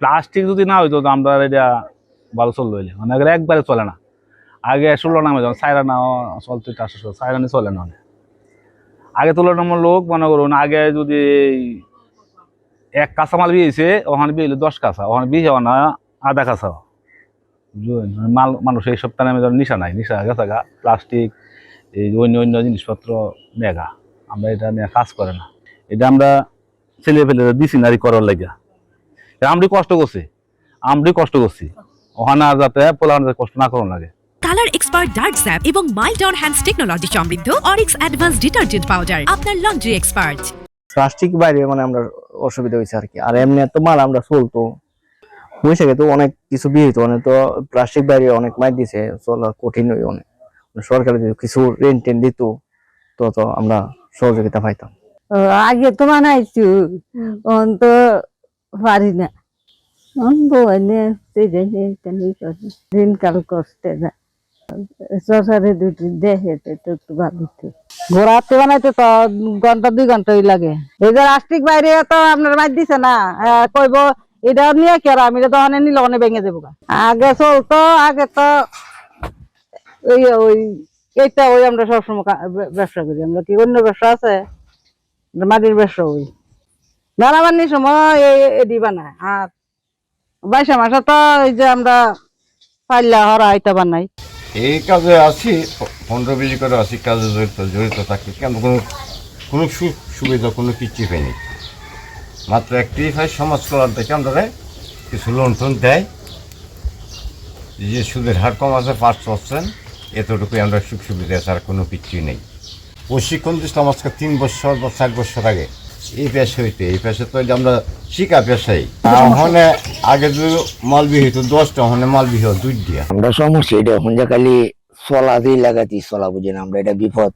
Plastic যদি না হইতো তো আমরা এটা ভালো চললো হইলে মানে একবারে চলে না। আগে 16 নামে যখন সাইরানা চলতো 400 সাইরানি চলে না। আগে তুলনামূলক লোক মনে করুন আগে যদি এক কাঁচামাল বিয়েছে ওখানে বিয়ে 10 কাঁচা, ওখানে বিয়ে হওয়া না আধা কাঁচা মাল। মানুষ এই সপ্তাহে নামে নিশা নাই, নিশা গেছে গা প্লাস্টিক এই অন্য অন্য জিনিসপত্র নেগা। আমরা এটা নিয়ে কাজ করে না, এটা আমরা ছেলে ফেলে দিছি নারী করার লাগিয়া। আমরাই কষ্ট করছি ওখানে আর যাতে পোলার কষ্ট না করুন লাগে। কালার এক্সপার্ট ডার্ক স্যাপ এবং মাইল্ড অন হ্যান্ডস টেকনোলজি সমৃদ্ধ অরিক্স অ্যাডভান্স ডিটারজেন্ট পাউডার আপনার লন্ড্রি এক্সপার্ট। প্লাস্টিক বাইরে মানে আমরা অসুবিধা হয়েছে আর কি। আর এমনি তো মাল আমরা চলতো হয়েছে তো অনেক কিছু বিয়ে হইতো, অনেক তো প্লাস্টিক বাইরে অনেক মাইর দিছে, চলা কঠিন হই অনেক। সরকার যদি কিছু রেন্ট টেন দিত তো আমরা সহযোগিতা পাইতাম। আগে তো বানাইছি তো পারি না, দিনকাল কষ্টে যায়। সরকারে দুটি দেখে তো একটু ভাবিত ঘোরাতে বানাইতে তো ঘন্টা 2 ঘন্টাই লাগে। এই যে প্লাস্টিক বাইরে তো আপনার মার দিছে না, কইব এটা নিয়ে কেরা আমি তখন নিলে অনেক ভেঙে যাবো। আগে চলতো, আগে তো ওই ওই এইটা ওই আমরা সবসময় ব্যবসা করি। আমরা কি অন্য ব্যবসা আছে? মাটির ব্যবসা ওই মেলাবানির সময় এডি বানায়। আর 22 মাসে তো এই যে আমরা পাল্লা হরা এটা বানাই। এই কাজে আছি 15-20 করে আছি, কাজে জড়িত থাকি। কেন কোনো সুবিধা কোনো কিছু পাইনি, মাত্র একটি হয় সমাজ কল্যাণ থেকে আমরা কিছু লোন টোন দেয়, যে সুদের হার কম আছে 5%, এতটুকুই আমরা সুখ সুবিধা আছে, আর কোনো কিছুই নেই। প্রশিক্ষণ দিচ্ছিলাম আজকে 3 বছর বা 4 বছর আগে এই পেশা হইতে। এই পেশা তো আমরা শিকা পেশাই। ওখানে আগে যদি মালবি হইতো 10টা, ওখানে মালবি হয় 2টা। আমরা সমস্যা এটা এখন যে খালি চলা দিয়ে লাগাতি চলা বুঝি না, আমরা এটা বিপদ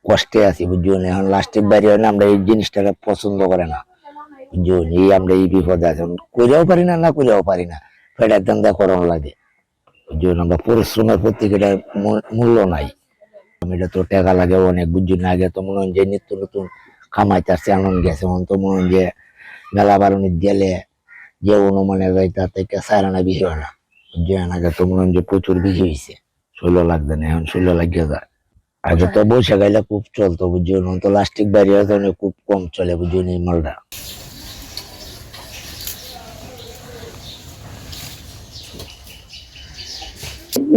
কষ্টে আছি বুঝুন। এখন প্লাস্টিক বাইরে হয় না, আমরা এই জিনিসটাকে পছন্দ করে না বুঝুন। এই আমরা এই বিপদে আছি, করেও পারি না, না করেও পারি না, ফেটার দান্দা করানো লাগে বুঝুন। আমরা পরিশ্রমের প্রতি এটা মূল্য নাই। এটা তো টাকা লাগে অনেক বুঝুন। আগে তো মনে হয় যে নিত্য নতুন কামাইতে আসছে আনন্দ গেছে, মন তো মনে হয় যে মেলা বারণি গেলে যে অনুমানে যায় তা থেকে সারানা বিষ হয় না বুঝছেন। আগে তো মনে হয় যে প্রচুর বিষ হয়েছে, 16 লাগবে না, এখন 16 লাগিয়ে যায়। আগে তো বৈশাখ গাইলে খুব চলতো বুঝছেন, তো প্লাস্টিক বাইরে খুব কম চলে বুঝছেন এই মালটা।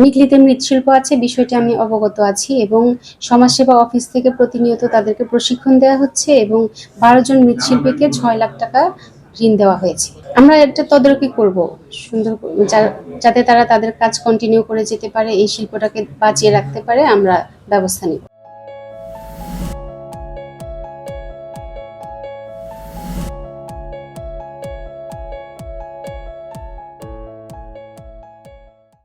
নিকলিতে মৃৎশিল্প আছে, বিষয়টি আমি অবগত আছি এবং সমাজসেবা অফিস থেকে প্রতিনিয়ত তাদেরকে প্রশিক্ষণ দেওয়া হচ্ছে এবং 12 জন মৃৎশিল্পীকে 6 লাখ টাকা ঋণ দেওয়া হয়েছে। আমরা একটা তদারকি করব সুন্দর, যাতে তারা তাদের কাজ কন্টিনিউ করে যেতে পারে, এই শিল্পটাকে বাঁচিয়ে রাখতে পারে, আমরা ব্যবস্থা নিব।